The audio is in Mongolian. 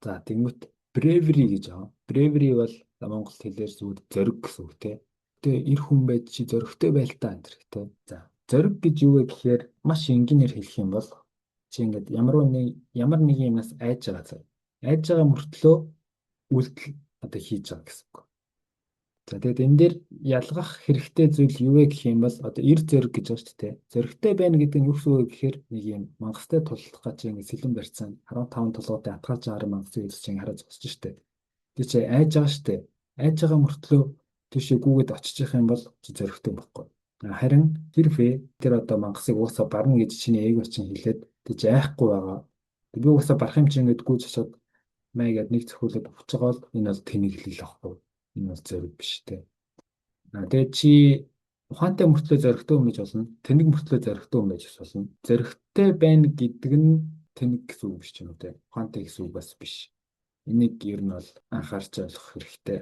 За тэгмэт bravery гэж байгаа. Bravery бол монгол хэлээр зүгт зориг гэсэн үг те. Тэгээ эр хүн байж чи зоригтой байлтаа энэ хэрэгтэй. За зориг гэж юу вэ гэхээр маш энгийнээр хэлэх юм бол чи ингээд ямар нэг юмнаас айж байгаа зэрэг. Айж байгаа мөртлөө үйлдэл одоо хийж байгаа гэсэн үг. За тэгээд энэ дээр ялгах хэрэгтэй зүйл юу вэ гэх юм бол одоо эр зориг гэж байна шүү дээ. Зоригтой байна гэдэг нь юу гэсэн үг вэ гэхээр нэг юм мангастай тулах гэж ингэ сэлэн барьцаан 15 толгойтой атгаалж 10 мангас үйлс чинь хараад зогсож штэ. Тэг чи айж байгаа штэ. Айж байгаа мөртлөө тийшээ гүгээд очиж явах юм бол чи зоригтой байхгүй. Харин тэр одоо мангасыг уусаа барна гэж чиний эго чинь хэлээд тэг чи айхгүй байгаа. Тэг би уусаа барах юм чинь ингээд гүйж очоод маягаад нэг зөвхөлөд авч байгаа бол энэ бол тэнэглэл ахгүй. Энэ бол зориг биш те. Тэгээд чи ухаантай мөртлөө зоригтой хүн байж болно. Тэнэг мөртлөө зоригтой хүн байж болно. Зоригтой байна гэдэг нь тэнэг гэсэн үг биш ч юм уу те. Ухаантай гэсэн үг бас биш. Энийг ер нь бол анхаарч ойлгох хэрэгтэй.